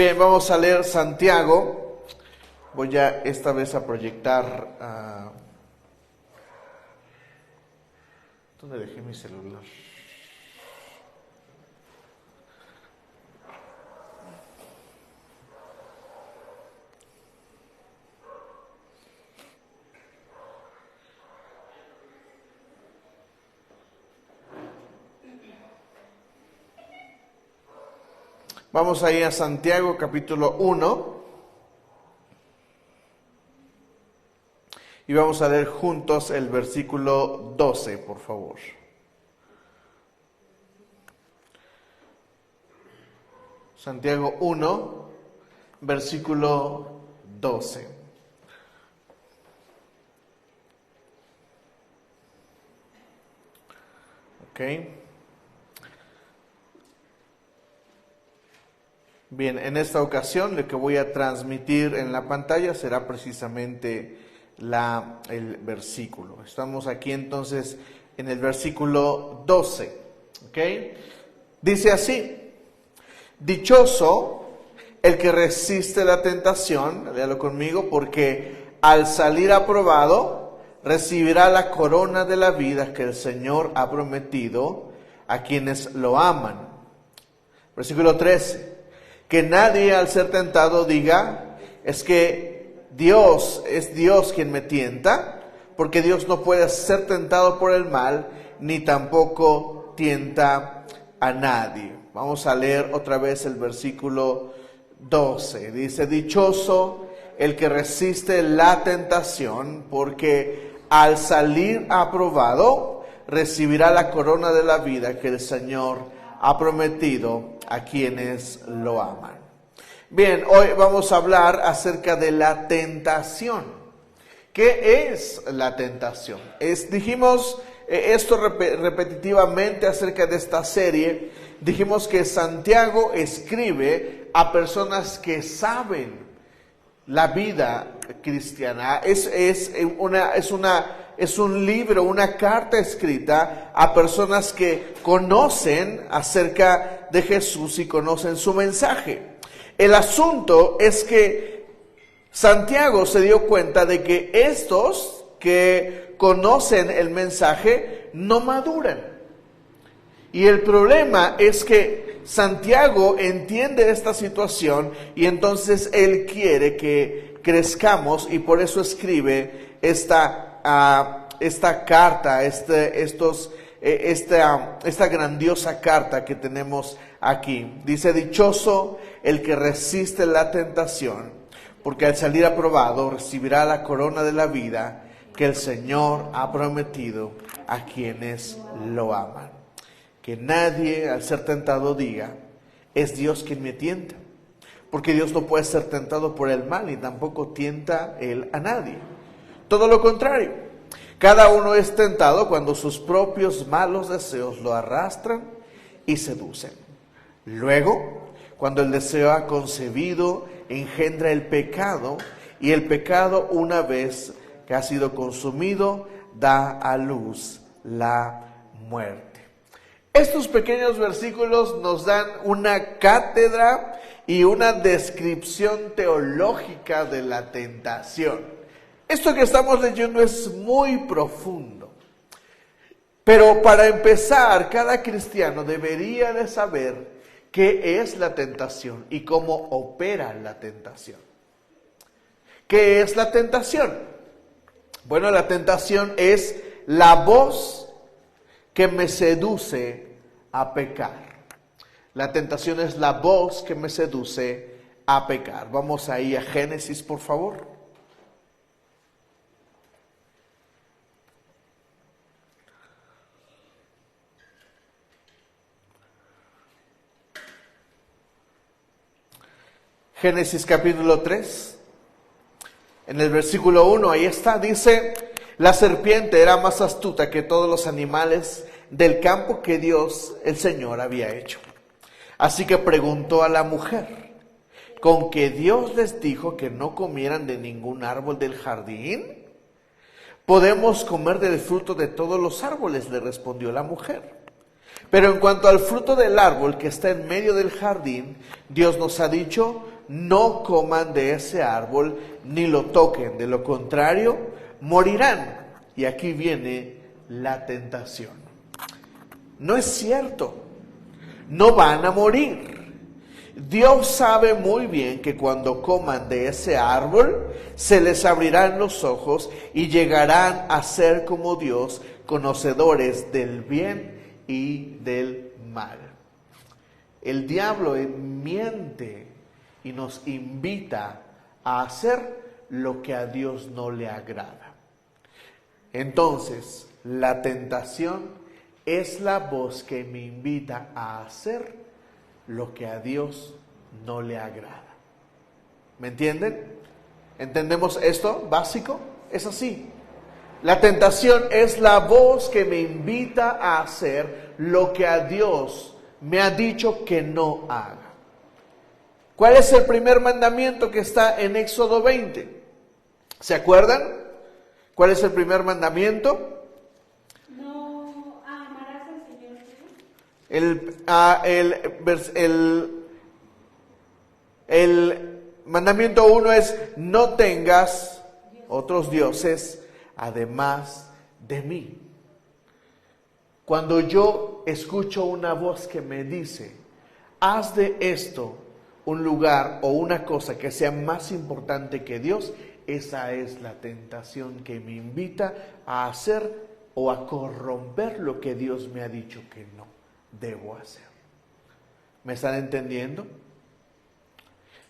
Bien, vamos a leer Santiago. Voy a esta vez a proyectar. ¿Dónde dejé mi celular? Vamos ahí a Santiago capítulo 1 y vamos a leer juntos el versículo 12, por favor. Santiago 1, versículo 12. Ok. Bien, en esta ocasión lo que voy a transmitir en la pantalla será precisamente el versículo. Estamos aquí entonces en el versículo 12. ¿Ok? Dice así: dichoso el que resiste la tentación, léalo conmigo, porque al salir aprobado recibirá la corona de la vida que el Señor ha prometido a quienes lo aman. Versículo 13. Que nadie al ser tentado diga, es que es Dios quien me tienta, porque Dios no puede ser tentado por el mal, ni tampoco tienta a nadie. Vamos a leer otra vez el versículo 12. Dice: dichoso el que resiste la tentación, porque al salir aprobado recibirá la corona de la vida que el Señor ha prometido a quienes lo aman. Bien, hoy vamos a hablar acerca de la tentación. ¿Qué es la tentación? Dijimos esto repetitivamente acerca de esta serie. Dijimos que Santiago escribe a personas que saben la vida cristiana. Es un libro, una carta escrita a personas que conocen acerca de Jesús y conocen su mensaje. El asunto es que Santiago se dio cuenta de que estos que conocen el mensaje no maduran. Y el problema es que Santiago entiende esta situación y entonces él quiere que crezcamos y por eso escribe esta carta, esta grandiosa carta que tenemos aquí. Dice: dichoso el que resiste la tentación, porque al salir aprobado recibirá la corona de la vida que el Señor ha prometido a quienes lo aman. Que nadie al ser tentado diga, es Dios quien me tienta, porque Dios no puede ser tentado por el mal y tampoco tienta Él a nadie. Todo lo contrario, cada uno es tentado cuando sus propios malos deseos lo arrastran y seducen. Luego, cuando el deseo ha concebido, engendra el pecado, y el pecado, una vez que ha sido consumido, da a luz la muerte. Estos pequeños versículos nos dan una cátedra y una descripción teológica de la tentación. Esto que estamos leyendo es muy profundo. Pero para empezar, cada cristiano debería de saber qué es la tentación y cómo opera la tentación. ¿Qué es la tentación? Bueno, la tentación es la voz que me seduce a pecar. La tentación es la voz que me seduce a pecar. Vamos ahí a Génesis, por favor. Génesis capítulo 3, en el versículo 1, ahí está, dice: la serpiente era más astuta que todos los animales del campo que Dios, el Señor, había hecho. Así que preguntó a la mujer, ¿con que Dios les dijo que no comieran de ningún árbol del jardín? Podemos comer del fruto de todos los árboles, le respondió la mujer. Pero en cuanto al fruto del árbol que está en medio del jardín, Dios nos ha dicho, no coman de ese árbol ni lo toquen, de lo contrario morirán. Y aquí viene la tentación. No es cierto, no van a morir. Dios sabe muy bien que cuando coman de ese árbol, se les abrirán los ojos y llegarán a ser como Dios, conocedores del bien y del mal. El diablo miente y nos invita a hacer lo que a Dios no le agrada. Entonces, la tentación es la voz que me invita a hacer lo que a Dios no le agrada. ¿Me entienden? ¿Entendemos esto básico? Es así. La tentación es la voz que me invita a hacer lo que a Dios me ha dicho que no haga. ¿Cuál es el primer mandamiento que está en Éxodo 20? ¿Se acuerdan? ¿Cuál es el primer mandamiento? No amarás al Señor. El mandamiento 1 es: no tengas otros dioses además de mí. Cuando yo escucho una voz que me dice, haz de esto un lugar o una cosa que sea más importante que Dios, esa es la tentación que me invita a hacer o a corromper lo que Dios me ha dicho que no debo hacer. ¿Me están entendiendo?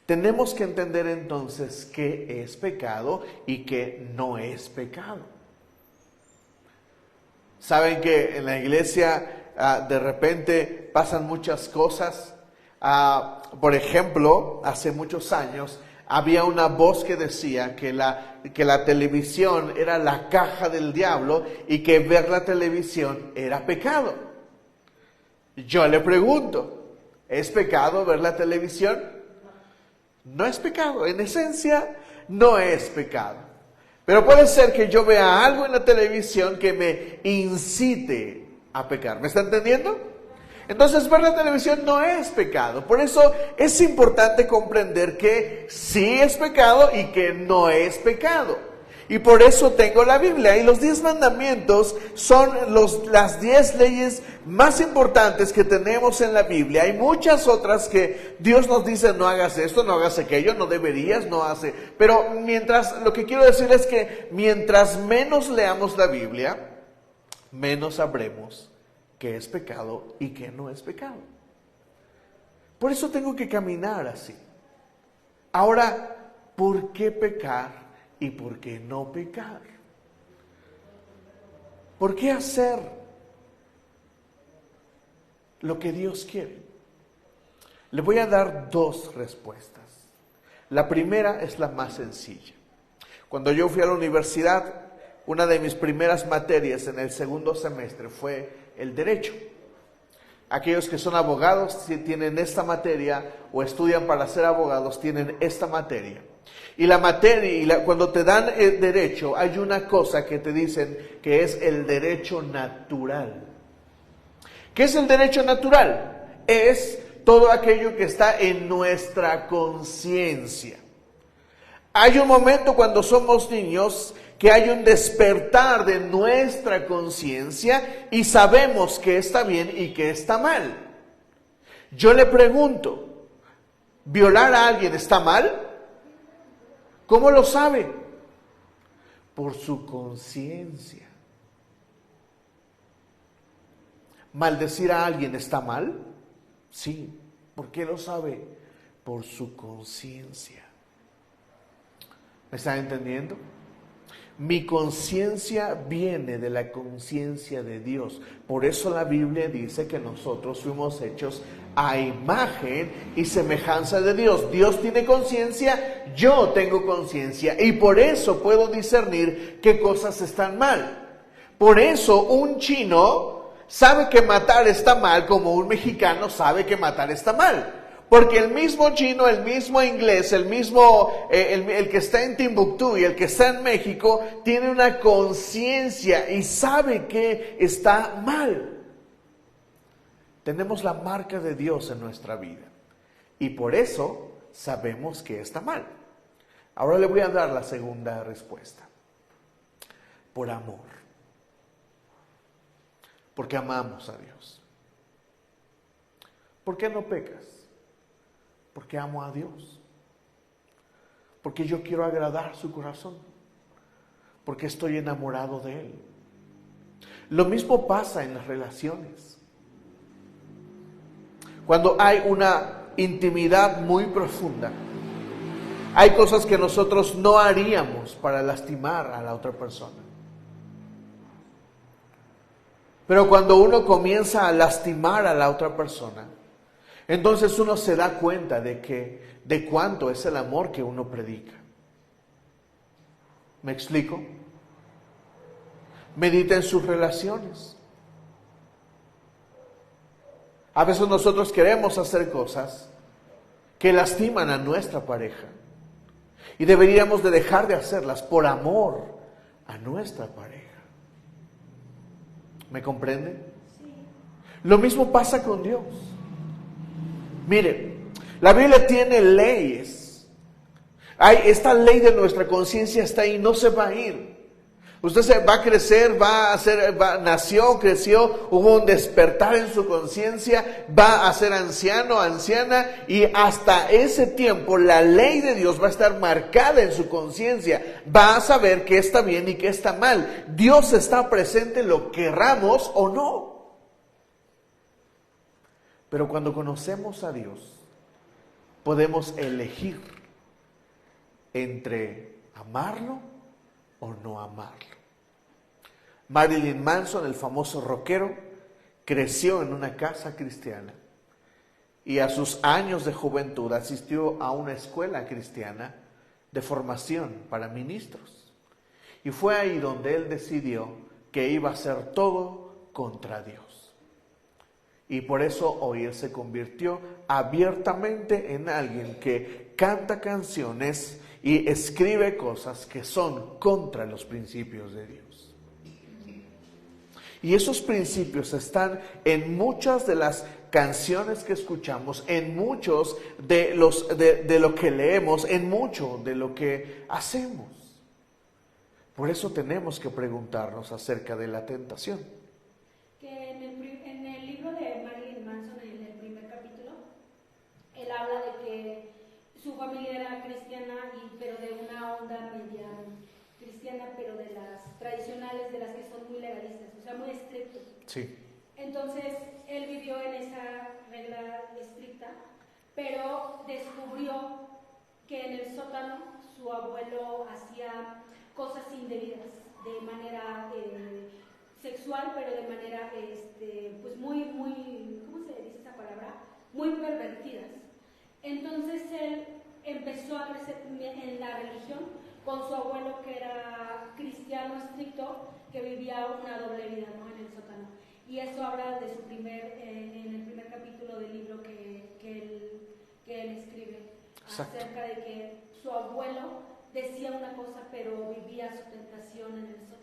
Tenemos que entender entonces qué es pecado y qué no es pecado. Saben que en la iglesia de repente pasan muchas cosas. Por ejemplo, hace muchos años había una voz que decía que la televisión era la caja del diablo y que ver la televisión era pecado. Yo le pregunto, ¿es pecado ver la televisión? No es pecado, en esencia no es pecado. Pero puede ser que yo vea algo en la televisión que me incite a pecar. ¿Me está entendiendo? Entonces ver la televisión no es pecado. Por eso es importante comprender que sí es pecado y que no es pecado. Y por eso tengo la Biblia. Y los 10 mandamientos son las 10 leyes más importantes que tenemos en la Biblia. Hay muchas otras que Dios nos dice: no hagas esto, no hagas aquello, no deberías, no hace. Pero lo que quiero decir es que mientras menos leamos la Biblia, menos sabremos qué es pecado y qué no es pecado. Por eso tengo que caminar así. Ahora, ¿por qué pecar y por qué no pecar? ¿Por qué hacer lo que Dios quiere? Le voy a dar 2 respuestas. La primera es la más sencilla. Cuando yo fui a la universidad, una de mis primeras materias en el segundo semestre fue el derecho. Aquellos que son abogados tienen esta materia o estudian para ser abogados tienen esta materia. Y la materia, cuando te dan el derecho, hay una cosa que te dicen que es el derecho natural. ¿Qué es el derecho natural? Es todo aquello que está en nuestra conciencia. Hay un momento cuando somos niños que hay un despertar de nuestra conciencia y sabemos que está bien y que está mal. Yo le pregunto, ¿violar a alguien está mal? ¿Cómo lo sabe? Por su conciencia. ¿Maldecir a alguien está mal? Sí. ¿Por qué lo sabe? Por su conciencia. ¿Me están entendiendo? Mi conciencia viene de la conciencia de Dios. Por eso la Biblia dice que nosotros fuimos hechos a imagen y semejanza de Dios. Dios tiene conciencia, yo tengo conciencia. Y por eso puedo discernir qué cosas están mal. Por eso un chino sabe que matar está mal, como un mexicano sabe que matar está mal. Porque el mismo chino, el mismo inglés, el que está en Timbuktu y el que está en México, tiene una conciencia y sabe que está mal. Tenemos la marca de Dios en nuestra vida. Y por eso sabemos que está mal. Ahora le voy a dar la segunda respuesta. Por amor. Porque amamos a Dios. ¿Por qué no pecas? Porque amo a Dios. Porque yo quiero agradar su corazón. Porque estoy enamorado de Él. Lo mismo pasa en las relaciones. Cuando hay una intimidad muy profunda, hay cosas que nosotros no haríamos para lastimar a la otra persona. Pero cuando uno comienza a lastimar a la otra persona, entonces uno se da cuenta de cuánto es el amor que uno predica. ¿Me explico? Medita en sus relaciones. A veces nosotros queremos hacer cosas que lastiman a nuestra pareja y deberíamos de dejar de hacerlas por amor a nuestra pareja. ¿Me comprenden? Sí. Lo mismo pasa con Dios. Mire, la Biblia tiene leyes. Esta ley de nuestra conciencia está ahí, no se va a ir. Usted se va a crecer, nació, creció, hubo un despertar en su conciencia, va a ser anciano, anciana, y hasta ese tiempo la ley de Dios va a estar marcada en su conciencia. Va a saber qué está bien y qué está mal. Dios está presente, lo querramos o no. Pero cuando conocemos a Dios, podemos elegir entre amarlo o no amarlo. Marilyn Manson, el famoso rockero, creció en una casa cristiana y a sus años de juventud asistió a una escuela cristiana de formación para ministros. Y fue ahí donde él decidió que iba a hacer todo contra Dios. Y por eso hoy él se convirtió abiertamente en alguien que canta canciones y escribe cosas que son contra los principios de Dios. Y esos principios están en muchas de las canciones que escuchamos, en muchos de lo que leemos, en mucho de lo que hacemos. Por eso tenemos que preguntarnos acerca de la tentación. Que en el libro de Marilyn Manson, en el primer capítulo, él habla de que su familia era cristiana, pero de una onda media cristiana, pero de las tradicionales, de las que son muy legalistas, o sea, muy estrictos. Sí. Entonces, él vivió en esa regla estricta, pero descubrió que en el sótano su abuelo hacía cosas indebidas, de manera sexual, pero de manera pues muy, ¿cómo se dice esa palabra? Muy pervertidas. Entonces él empezó a crecer en la religión con su abuelo, que era cristiano estricto, que vivía una doble vida, ¿no?, en el sótano. Y eso habla de su en el primer capítulo del libro que él escribe. Exacto. Acerca de que su abuelo decía una cosa, pero vivía su tentación en el sótano.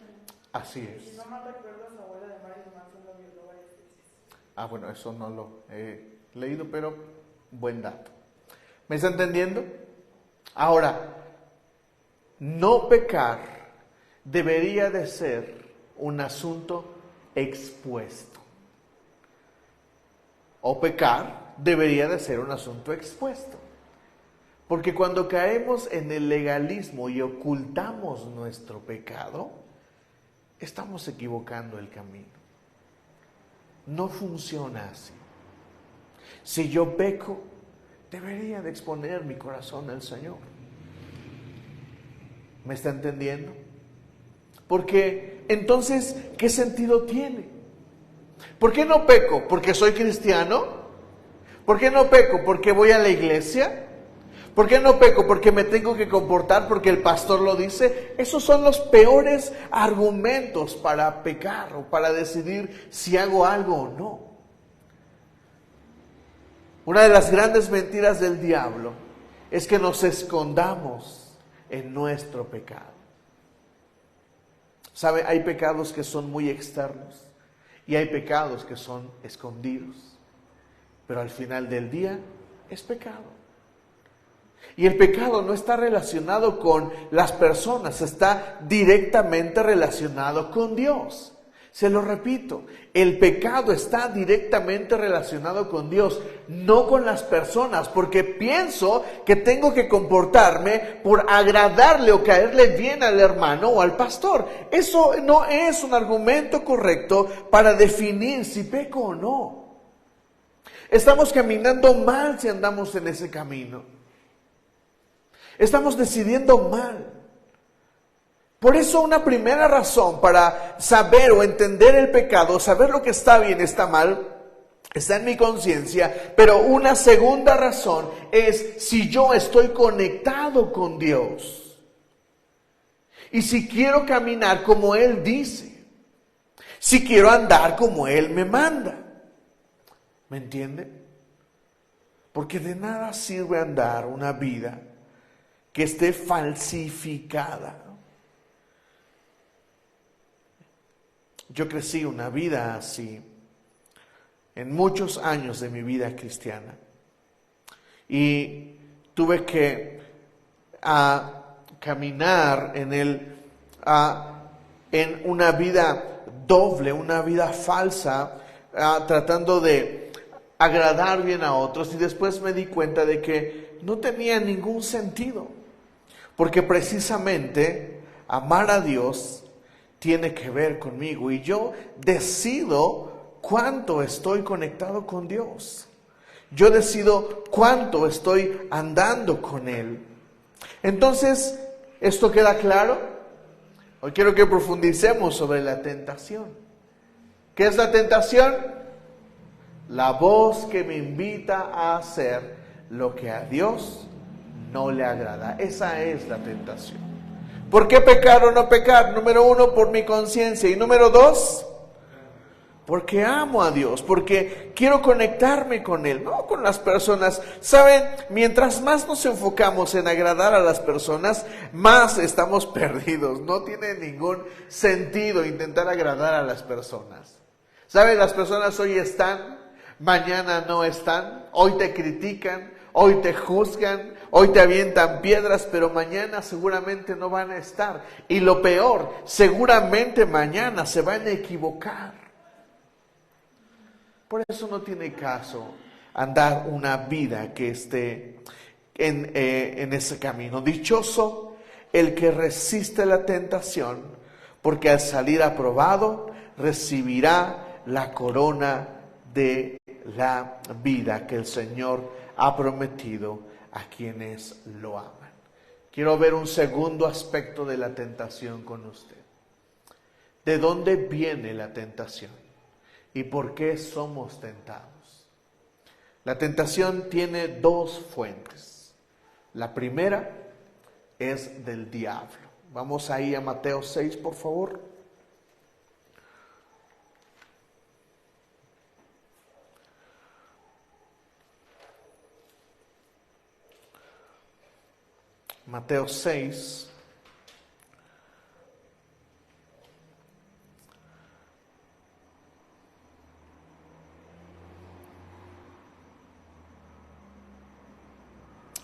Así es. Si no mal recuerdo, su abuela de Marilyn Manson lo violó varias veces. Bueno, eso no lo he leído, pero buen dato. ¿Me está entendiendo? Ahora, no pecar debería de ser un asunto expuesto. O pecar debería de ser un asunto expuesto. Porque cuando caemos en el legalismo y ocultamos nuestro pecado, estamos equivocando el camino. No funciona así. Si yo peco, debería de exponer mi corazón al Señor. ¿Me está entendiendo? Porque entonces, ¿qué sentido tiene? ¿Por qué no peco? ¿Porque soy cristiano? ¿Por qué no peco? ¿Porque voy a la iglesia? ¿Por qué no peco? ¿Porque me tengo que comportar porque el pastor lo dice? Esos son los peores argumentos para pecar o para decidir si hago algo o no. Una de las grandes mentiras del diablo es que nos escondamos en nuestro pecado. ¿Sabe? Hay pecados que son muy externos y hay pecados que son escondidos. pero al final del día es pecado. Y el pecado no está relacionado con las personas, está directamente relacionado con Dios. Se lo repito, el pecado está directamente relacionado con Dios, no con las personas, porque pienso que tengo que comportarme por agradarle o caerle bien al hermano o al pastor. Eso no es un argumento correcto para definir si peco o no. Estamos caminando mal si andamos en ese camino. Estamos decidiendo mal. Por eso una primera razón para saber o entender el pecado, saber lo que está bien, está mal, está en mi conciencia. Pero una segunda razón es si yo estoy conectado con Dios. Y si quiero caminar como Él dice. Si quiero andar como Él me manda. ¿Me entiende? Porque de nada sirve andar una vida que esté falsificada. Yo crecí una vida así en muchos años de mi vida cristiana y tuve que caminar en una vida doble, una vida falsa, tratando de agradar bien a otros, y después me di cuenta de que no tenía ningún sentido, porque precisamente amar a Dios tiene que ver conmigo y yo decido cuánto estoy conectado con Dios. Yo decido cuánto estoy andando con Él. Entonces, ¿esto queda claro? Hoy quiero que profundicemos sobre la tentación. ¿Qué es la tentación? La voz que me invita a hacer lo que a Dios no le agrada. Esa es la tentación. ¿Por qué pecar o no pecar? Número 1, por mi conciencia. Y número 2, porque amo a Dios, porque quiero conectarme con Él, no con las personas. ¿Saben? Mientras más nos enfocamos en agradar a las personas, más estamos perdidos. No tiene ningún sentido intentar agradar a las personas. ¿Saben? Las personas hoy están, mañana no están, hoy te critican, hoy te juzgan, hoy te avientan piedras, pero mañana seguramente no van a estar. Y lo peor, seguramente mañana se van a equivocar. Por eso no tiene caso andar una vida que esté en ese camino. Dichoso el que resiste la tentación, porque al salir aprobado recibirá la corona de la vida que el Señor ha prometido a quienes lo aman. Quiero ver un segundo aspecto de la tentación con usted. ¿De dónde viene la tentación? ¿Y por qué somos tentados? La tentación tiene dos fuentes. La primera es del diablo. Vamos ahí a Mateo 6, por favor. Mateo 6.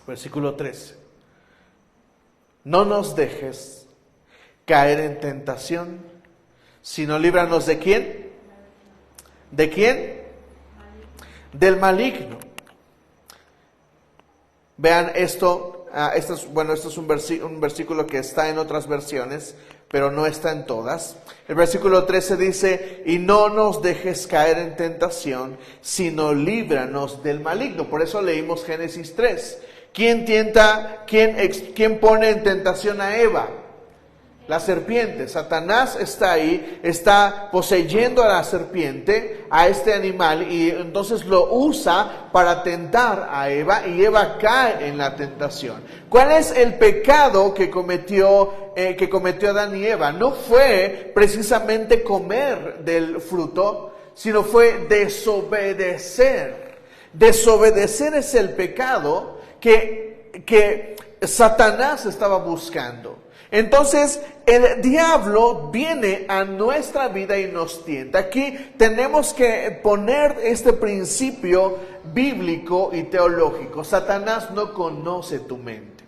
Versículo 13. No nos dejes caer en tentación, sino líbranos ¿de quién? ¿De quién? Del maligno. Vean esto. Esto es un versículo que está en otras versiones, pero no está en todas. El versículo 13 dice, y no nos dejes caer en tentación, sino líbranos del maligno. Por eso leímos Génesis 3. ¿Quién pone en tentación a Eva? La serpiente. Satanás está ahí, está poseyendo a la serpiente, a este animal, y entonces lo usa para tentar a Eva, y Eva cae en la tentación. ¿Cuál es el pecado que cometió Adán y Eva? No fue precisamente comer del fruto, sino fue desobedecer. Desobedecer es el pecado que Satanás estaba buscando. Entonces, el diablo viene a nuestra vida y nos tienta. Aquí tenemos que poner este principio bíblico y teológico. Satanás no conoce tu mente.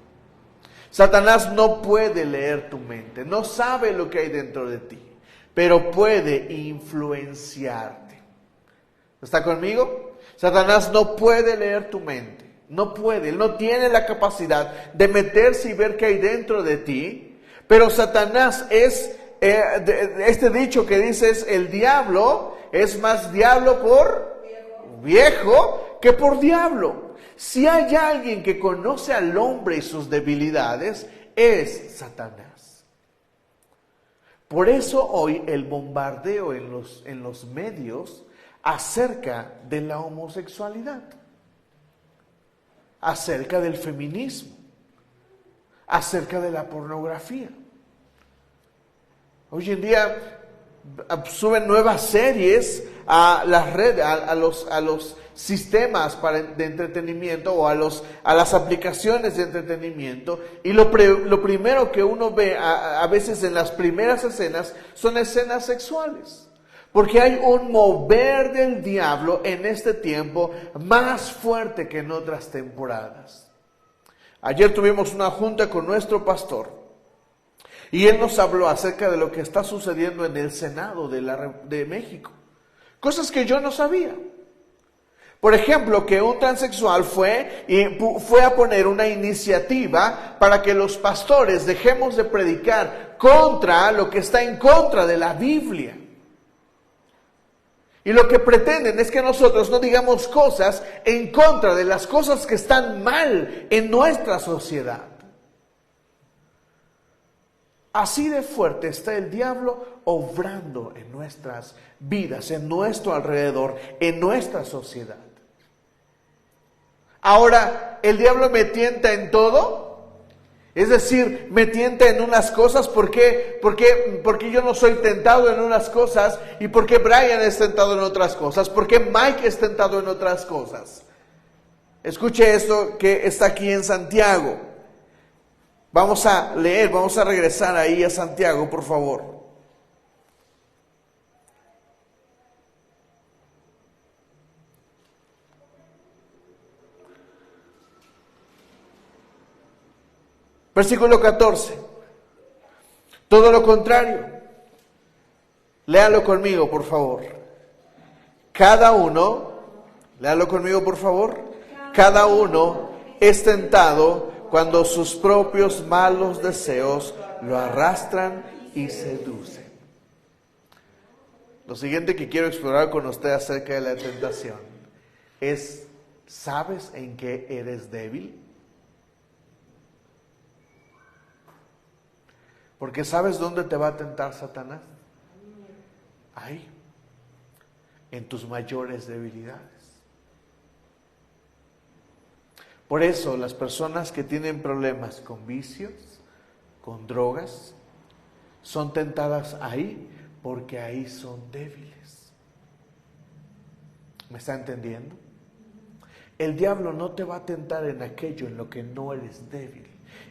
Satanás no puede leer tu mente. No sabe lo que hay dentro de ti, pero puede influenciarte. ¿Está conmigo? Satanás no puede leer tu mente. No puede, él no tiene la capacidad de meterse y ver qué hay dentro de ti. Pero Satanás es, este dicho que dice es el diablo, es más diablo por viejo que por diablo. Si hay alguien que conoce al hombre y sus debilidades, es Satanás. Por eso hoy el bombardeo en los medios acerca de la homosexualidad, acerca del feminismo, acerca de la pornografía. Hoy en día suben nuevas series a las redes, a los sistemas de entretenimiento o a las aplicaciones de entretenimiento, y lo primero que uno ve a veces en las primeras escenas son escenas sexuales. Porque hay un mover del diablo en este tiempo más fuerte que en otras temporadas. Ayer tuvimos una junta con nuestro pastor y él nos habló acerca de lo que está sucediendo en el Senado de México. Cosas que yo no sabía. Por ejemplo, que un transexual fue a poner una iniciativa para que los pastores dejemos de predicar contra lo que está en contra de la Biblia. Y lo que pretenden es que nosotros no digamos cosas en contra de las cosas que están mal en nuestra sociedad. Así de fuerte está el diablo obrando en nuestras vidas, en nuestro alrededor, en nuestra sociedad. Ahora, ¿el diablo me tienta en todo? Es decir, me tienta en unas cosas. ¿Por qué? Porque yo no soy tentado en unas cosas. ¿Y por qué Brian es tentado en otras cosas? ¿Por qué Mike es tentado en otras cosas? Escuche esto que está aquí en Santiago. Vamos a leer, vamos a regresar ahí a Santiago, por favor. Versículo 14. Todo lo contrario. Léalo conmigo, por favor. Cada uno, léalo conmigo, por favor. Cada uno es tentado cuando sus propios malos deseos lo arrastran y seducen. Lo siguiente que quiero explorar con usted acerca de la tentación es, ¿sabes en qué eres débil? Porque ¿sabes dónde te va a tentar Satanás? Ahí, en tus mayores debilidades. Por eso las personas que tienen problemas con vicios, con drogas, son tentadas ahí porque ahí son débiles. ¿Me está entendiendo? El diablo no te va a tentar en aquello en lo que no eres débil.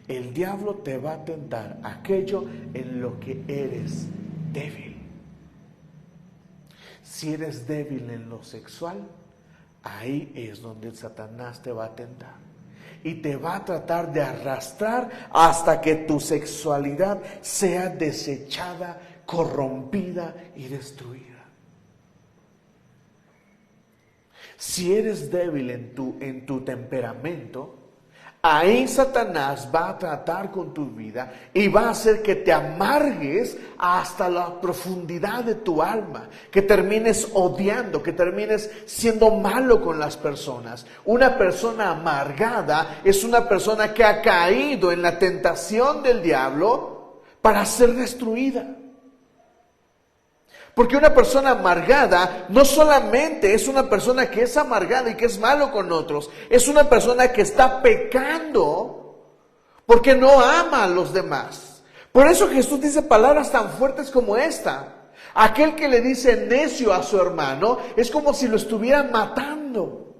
El diablo te va a tentar aquello en lo que eres débil. Si eres débil en lo sexual, ahí es donde Satanás te va a tentar. Y te va a tratar de arrastrar hasta que tu sexualidad sea desechada, corrompida y destruida. Si eres débil en tu temperamento, ahí Satanás va a tratar con tu vida y va a hacer que te amargues hasta la profundidad de tu alma, que termines odiando, que termines siendo malo con las personas. Una persona amargada es una persona que ha caído en la tentación del diablo para ser destruida. Porque una persona amargada no solamente es una persona que es amargada y que es malo con otros, es una persona que está pecando porque no ama a los demás. Por eso Jesús dice palabras tan fuertes como esta. Aquel que le dice necio a su hermano es como si lo estuvieran matando.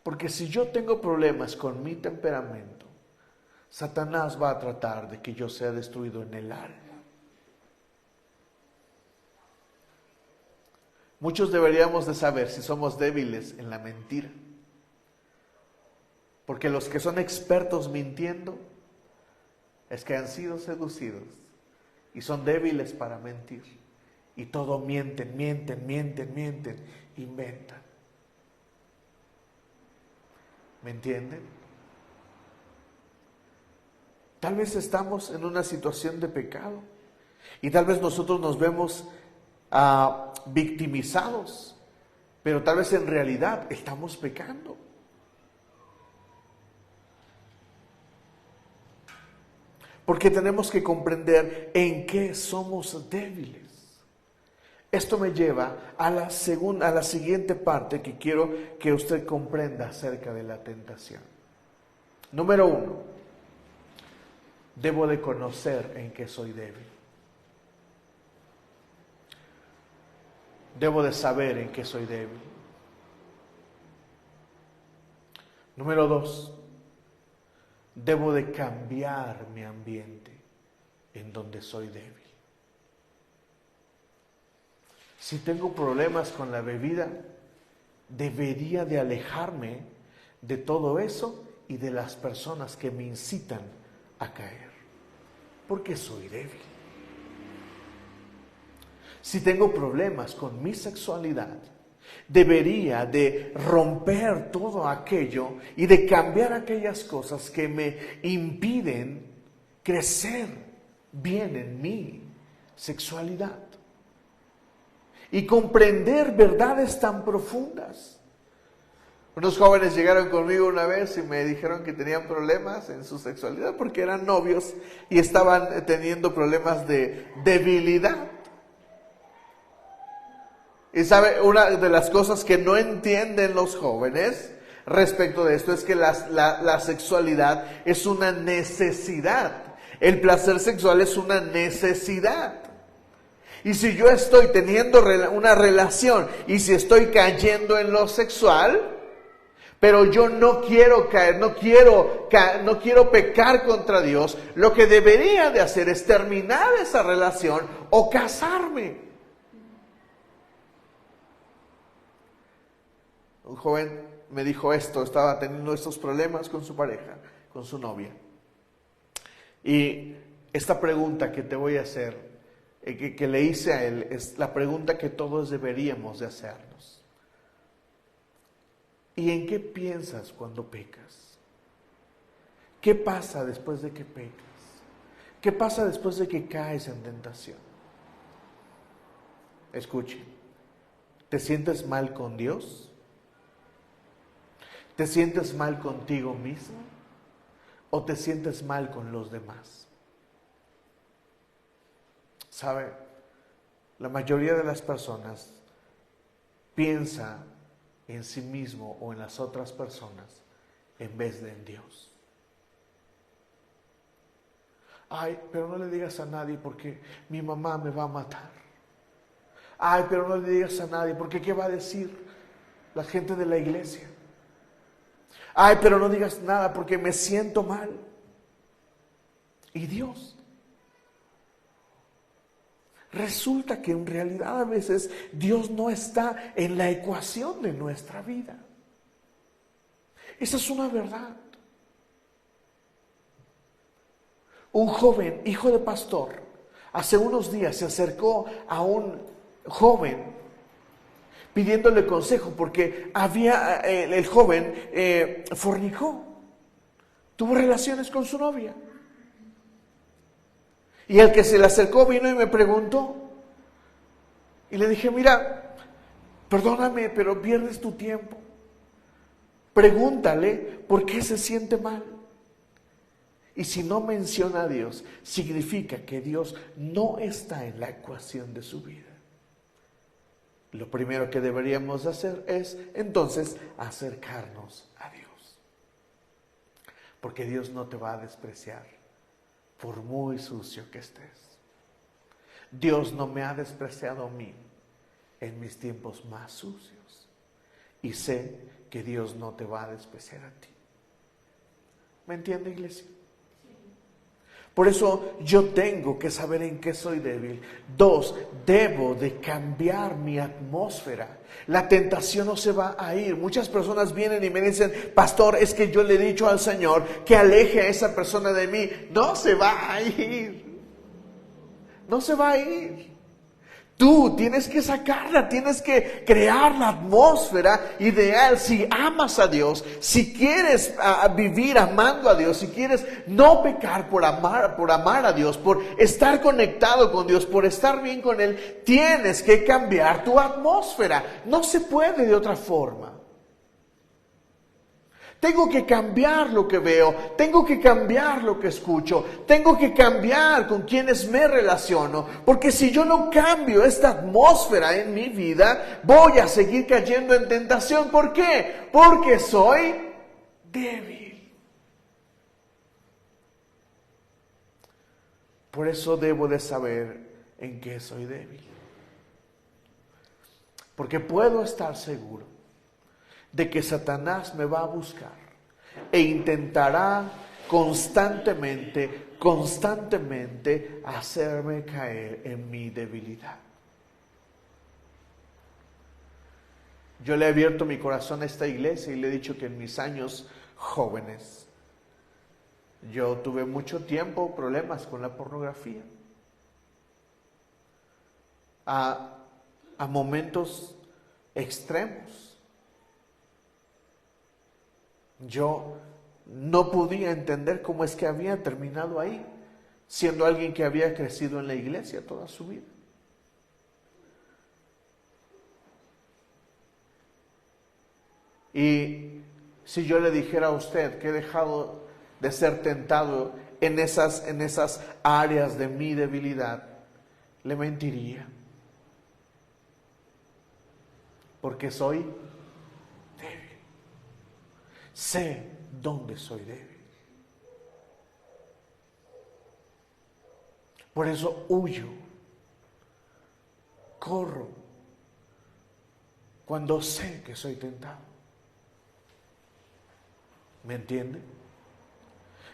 ¿Por Porque si yo tengo problemas con mi temperamento, Satanás va a tratar de que yo sea destruido en el alma. Muchos deberíamos de saber si somos débiles en la mentira. Porque los que son expertos mintiendo es que han sido seducidos y son débiles para mentir. Y todo mienten, inventan. ¿Me entienden? Tal vez estamos en una situación de pecado y tal vez nosotros nos vemos victimizados, pero tal vez en realidad estamos pecando. Porque tenemos que comprender en qué somos débiles. Esto me lleva a la siguiente parte que quiero que usted comprenda acerca de la tentación. Número 1, debo de conocer en qué soy débil. Debo de saber en qué soy débil. Número 2, debo de cambiar mi ambiente en donde soy débil. Si tengo problemas con la bebida, debería de alejarme de todo eso y de las personas que me incitan a caer, porque soy débil. Si tengo problemas con mi sexualidad, debería de romper todo aquello y de cambiar aquellas cosas que me impiden crecer bien en mi sexualidad y comprender verdades tan profundas. Unos jóvenes llegaron conmigo una vez y me dijeron que tenían problemas en su sexualidad porque eran novios y estaban teniendo problemas de debilidad. Y sabe, una de las cosas que no entienden los jóvenes respecto de esto es que la sexualidad es una necesidad. El placer sexual es una necesidad. Y si yo estoy teniendo una relación y si estoy cayendo en lo sexual, pero yo no quiero caer, no quiero pecar contra Dios, lo que debería de hacer es terminar esa relación o casarme. Un joven me dijo esto, estaba teniendo estos problemas con su pareja, con su novia. Y esta pregunta que te voy a hacer, que le hice a él, es la pregunta que todos deberíamos de hacernos. ¿Y en qué piensas cuando pecas? ¿Qué pasa después de que pecas? ¿Qué pasa después de que caes en tentación? Escuche, ¿te sientes mal con Dios? ¿Te sientes mal contigo mismo? ¿O te sientes mal con los demás? ¿Sabe? La mayoría de las personas piensa en sí mismo o en las otras personas en vez de en Dios. Ay, pero no le digas a nadie porque mi mamá me va a matar. Ay, pero no le digas a nadie porque ¿qué va a decir la gente de la iglesia? Ay, pero no digas nada porque me siento mal. ¿Y Dios? Resulta que en realidad a veces Dios no está en la ecuación de nuestra vida. Esa es una verdad. Un joven, hijo de pastor, hace unos días se acercó a un joven pidiéndole consejo porque el joven fornicó, tuvo relaciones con su novia. Y el que se le acercó vino y me preguntó. Y le dije, mira, perdóname, pero pierdes tu tiempo. Pregúntale por qué se siente mal. Y si no menciona a Dios, significa que Dios no está en la ecuación de su vida. Lo primero que deberíamos hacer es, entonces, acercarnos a Dios. Porque Dios no te va a despreciar, por muy sucio que estés. Dios no me ha despreciado a mí en mis tiempos más sucios. y sé que Dios no te va a despreciar a ti. ¿Me entiende, iglesia? Por eso yo tengo que saber en qué soy débil. 2, debo de cambiar mi atmósfera. La tentación no se va a ir. Muchas personas vienen y me dicen, pastor, es que yo le he dicho al Señor que aleje a esa persona de mí. No se va a ir. No se va a ir. Tú tienes que sacarla, tienes que crear la atmósfera ideal. Si amas a Dios, si quieres vivir amando a Dios, si quieres no pecar por amar a Dios, por estar conectado con Dios, por estar bien con Él, tienes que cambiar tu atmósfera. No se puede de otra forma. Tengo que cambiar lo que veo, tengo que cambiar lo que escucho, tengo que cambiar con quienes me relaciono, porque si yo no cambio esta atmósfera en mi vida, voy a seguir cayendo en tentación. ¿Por qué? Porque soy débil. Por eso debo de saber en qué soy débil. Porque puedo estar seguro de que Satanás me va a buscar e intentará constantemente hacerme caer en mi debilidad. Yo le he abierto mi corazón a esta iglesia y le he dicho que en mis años jóvenes yo tuve mucho tiempo problemas con la pornografía, a momentos extremos. Yo no podía entender cómo es que había terminado ahí, siendo alguien que había crecido en la iglesia toda su vida. Y si yo le dijera a usted que he dejado de ser tentado en esas áreas de mi debilidad, le mentiría. Porque soy débil. Sé dónde soy débil. Por eso huyo, corro, cuando sé que soy tentado. ¿Me entiende?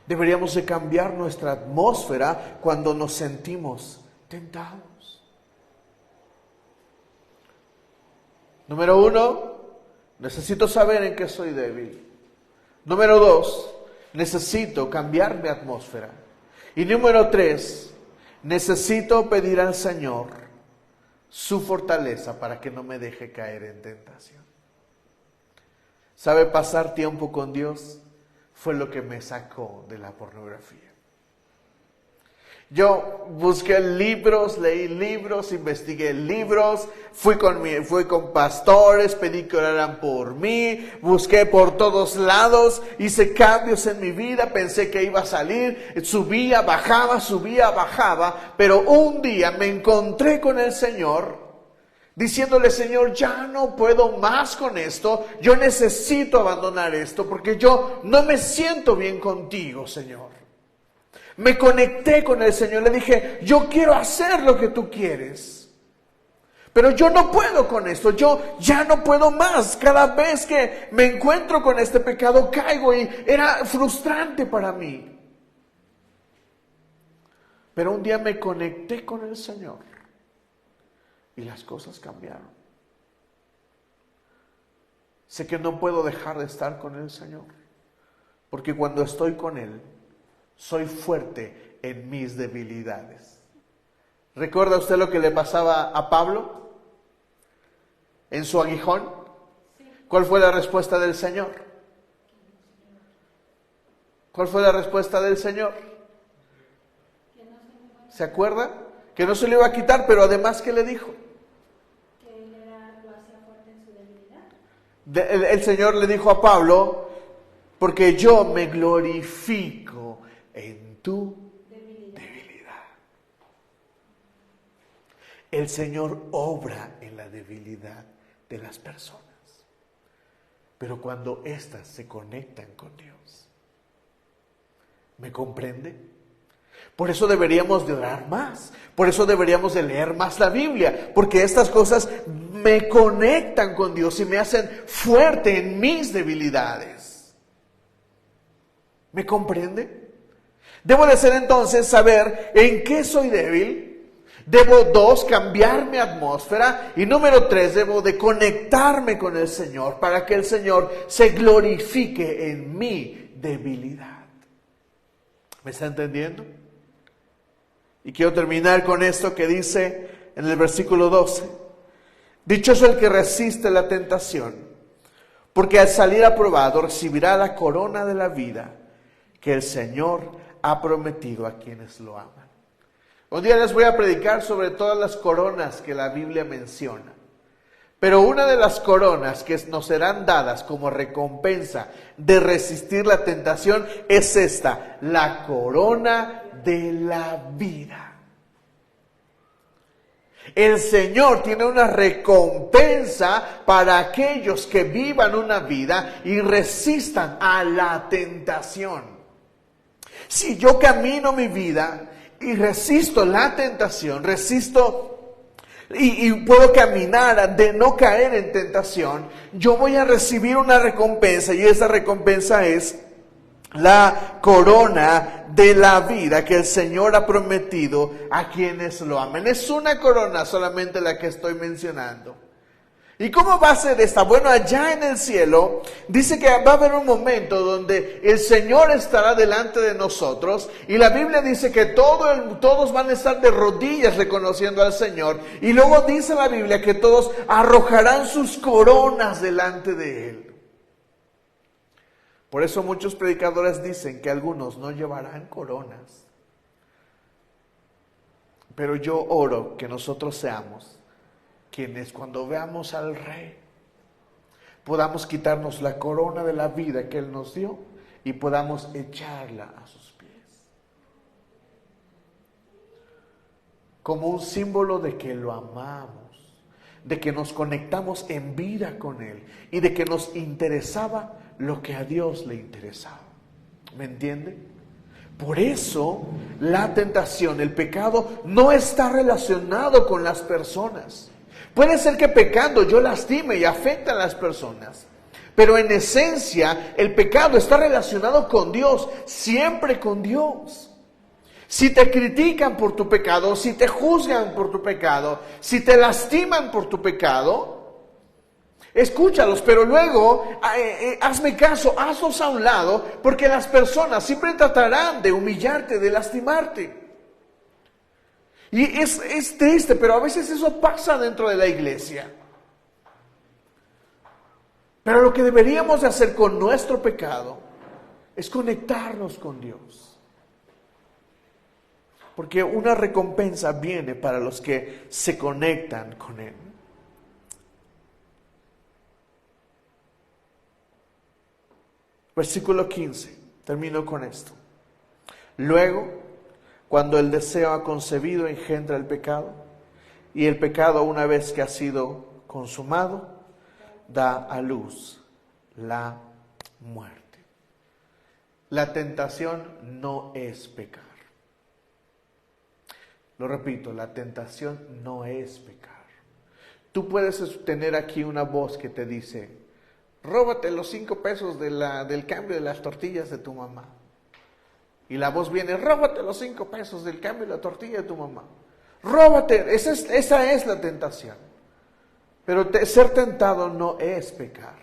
Deberíamos de cambiar nuestra atmósfera cuando nos sentimos tentados. Número 1, necesito saber en qué soy débil. Número 2, necesito cambiar mi atmósfera. Y número 3, necesito pedir al Señor su fortaleza para que no me deje caer en tentación. ¿Sabe? Pasar tiempo con Dios fue lo que me sacó de la pornografía. Yo busqué libros, leí libros, investigué libros, fui con pastores, pedí que oraran por mí, busqué por todos lados, hice cambios en mi vida, pensé que iba a salir, subía, bajaba, pero un día me encontré con el Señor, diciéndole, Señor, ya no puedo más con esto, yo necesito abandonar esto, porque yo no me siento bien contigo, Señor. Me conecté con el Señor, le dije, yo quiero hacer lo que tú quieres, pero yo no puedo con esto, yo ya no puedo más. Cada vez que me encuentro con este pecado caigo y era frustrante para mí. Pero un día me conecté con el Señor y las cosas cambiaron. Sé que no puedo dejar de estar con el Señor, porque cuando estoy con Él, soy fuerte en mis debilidades. ¿Recuerda usted lo que le pasaba a Pablo en su aguijón? ¿Cuál fue la respuesta del Señor? ¿Cuál fue la respuesta del Señor? ¿Se acuerda? Que no se le iba a quitar, pero además, ¿qué le dijo? Que él lo hacía fuerte en su debilidad. El Señor le dijo a Pablo, porque yo me glorifico en tu debilidad. El Señor obra en la debilidad de las personas, pero cuando éstas se conectan con Dios, ¿me comprende? Por eso deberíamos de orar más. Por eso deberíamos de leer más la Biblia. Porque estas cosas me conectan con Dios y me hacen fuerte en mis debilidades. ¿Me comprende? Debo de ser entonces saber en qué soy débil. Debo 2, cambiar mi atmósfera. Y número 3, debo de conectarme con el Señor para que el Señor se glorifique en mi debilidad. ¿Me está entendiendo? Y quiero terminar con esto que dice en el versículo 12. Dichoso el que resiste la tentación, porque al salir aprobado recibirá la corona de la vida que el Señor ha prometido a quienes lo aman. Un día les voy a predicar sobre todas las coronas que la Biblia menciona. Pero una de las coronas que nos serán dadas como recompensa de resistir la tentación es esta, la corona de la vida. El Señor tiene una recompensa para aquellos que vivan una vida y resistan a la tentación. Si yo camino mi vida y resisto la tentación, y puedo caminar de no caer en tentación, yo voy a recibir una recompensa, y esa recompensa es la corona de la vida que el Señor ha prometido a quienes lo aman. Es una corona solamente la que estoy mencionando. ¿Y cómo va a ser esta? Bueno, allá en el cielo dice que va a haber un momento donde el Señor estará delante de nosotros, y la Biblia dice que todos van a estar de rodillas reconociendo al Señor, y luego dice la Biblia que todos arrojarán sus coronas delante de Él. Por eso muchos predicadores dicen que algunos no llevarán coronas. Pero yo oro que nosotros seamos quienes cuando veamos al Rey podamos quitarnos la corona de la vida que Él nos dio y podamos echarla a sus pies. Como un símbolo de que lo amamos, de que nos conectamos en vida con Él y de que nos interesaba lo que a Dios le interesaba. ¿Me entiende? Por eso la tentación, el pecado, no está relacionado con las personas. Puede ser que pecando yo lastime y afecte a las personas, pero en esencia el pecado está relacionado con Dios, siempre con Dios. Si te critican por tu pecado, si te juzgan por tu pecado, si te lastiman por tu pecado, escúchalos, pero luego hazme caso, hazlos a un lado, porque las personas siempre tratarán de humillarte, de lastimarte. Y es triste, pero a veces eso pasa dentro de la iglesia. Pero lo que deberíamos de hacer con nuestro pecado es conectarnos con Dios. Porque una recompensa viene para los que se conectan con Él. Versículo 15, termino con esto. Luego, cuando el deseo ha concebido, engendra el pecado, y el pecado, una vez que ha sido consumado, da a luz la muerte. La tentación no es pecar. Lo repito, la tentación no es pecar. Tú puedes tener aquí una voz que te dice: róbate los 5 pesos del cambio de las tortillas de tu mamá. Y la voz viene: róbate los 5 pesos del cambio de la tortilla de tu mamá. Róbate, esa es la tentación. Pero ser tentado no es pecar.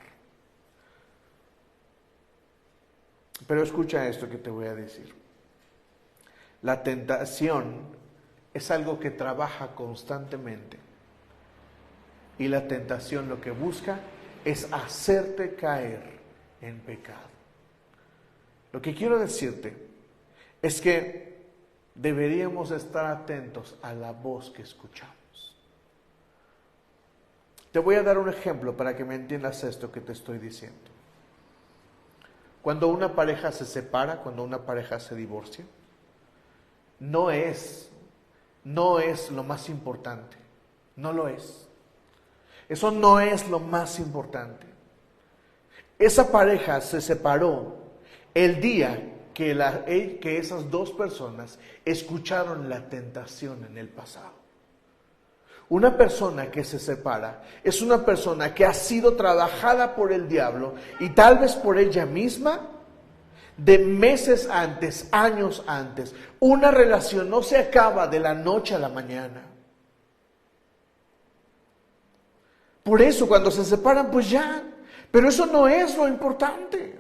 Pero escucha esto que te voy a decir. La tentación es algo que trabaja constantemente. Y la tentación lo que busca es hacerte caer en pecado. Lo que quiero decirte es que deberíamos estar atentos a la voz que escuchamos. Te voy a dar un ejemplo para que me entiendas esto que te estoy diciendo. Cuando una pareja se separa, cuando una pareja se divorcia, no es lo más importante. No lo es. Eso no es lo más importante. Esa pareja se separó el día que esas dos personas escucharon la tentación en el pasado. Una persona que se separa es una persona que ha sido trabajada por el diablo y tal vez por ella misma de meses antes, años antes. Una relación no se acaba de la noche a la mañana. Por eso cuando se separan, pues ya. Pero eso no es lo importante.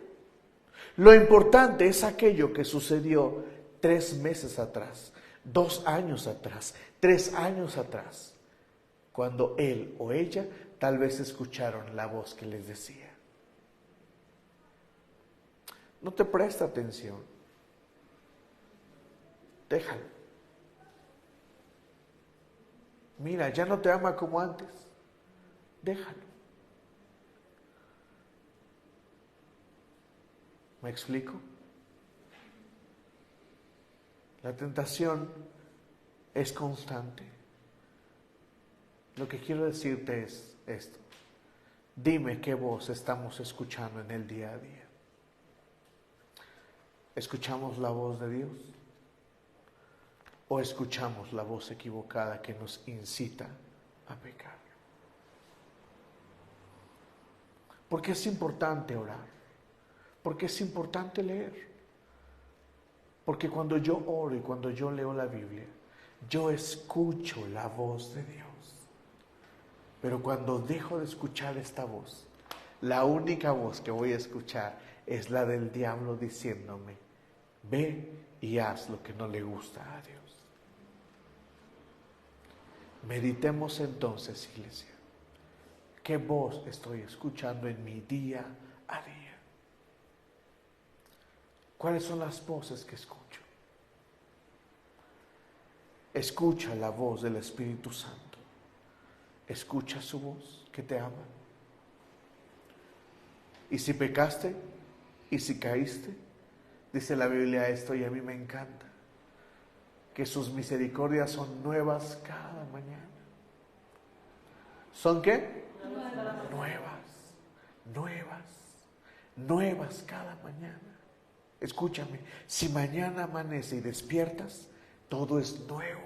Lo importante es aquello que sucedió 3 meses atrás, 2 años atrás, 3 años atrás, cuando él o ella tal vez escucharon la voz que les decía. No te presta atención. Déjalo. Mira, ya no te ama como antes. Déjalo. ¿Me explico? La tentación es constante. Lo que quiero decirte es esto. Dime qué voz estamos escuchando en el día a día. ¿Escuchamos la voz de Dios? ¿O escuchamos la voz equivocada que nos incita a pecar? Porque es importante orar. Porque es importante leer. Porque cuando yo oro y cuando yo leo la Biblia, yo escucho la voz de Dios. Pero cuando dejo de escuchar esta voz, la única voz que voy a escuchar es la del diablo diciéndome, ve y haz lo que no le gusta a Dios. Meditemos entonces, iglesia, ¿qué voz estoy escuchando en mi día a día? ¿Cuáles son las voces que escucho? Escucha la voz del Espíritu Santo. Escucha su voz que te ama. Y si pecaste, y si caíste, dice la Biblia esto y a mí me encanta, que sus misericordias son nuevas cada mañana. ¿Son qué? Nuevas cada mañana. Escúchame, si mañana amanece y despiertas, todo es nuevo.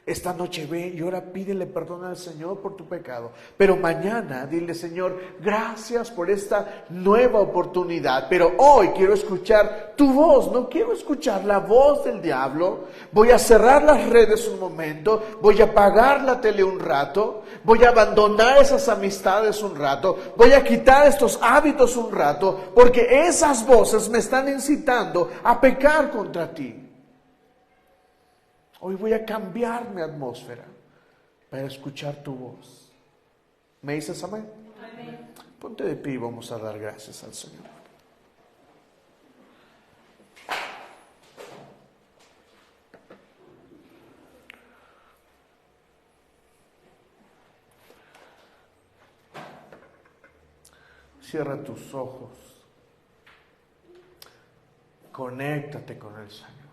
Esta noche ve y ahora pídele perdón al Señor por tu pecado. Pero mañana dile, Señor, gracias por esta nueva oportunidad. Pero hoy quiero escuchar tu voz, no quiero escuchar la voz del diablo. Voy a cerrar las redes un momento, voy a apagar la tele un rato, voy a abandonar esas amistades un rato, voy a quitar estos hábitos un rato, porque esas voces me están incitando a pecar contra ti. Hoy voy a cambiar mi atmósfera para escuchar tu voz. ¿Me dices amén? Amén. Ponte de pie y vamos a dar gracias al Señor. Cierra tus ojos. Conéctate con el Señor.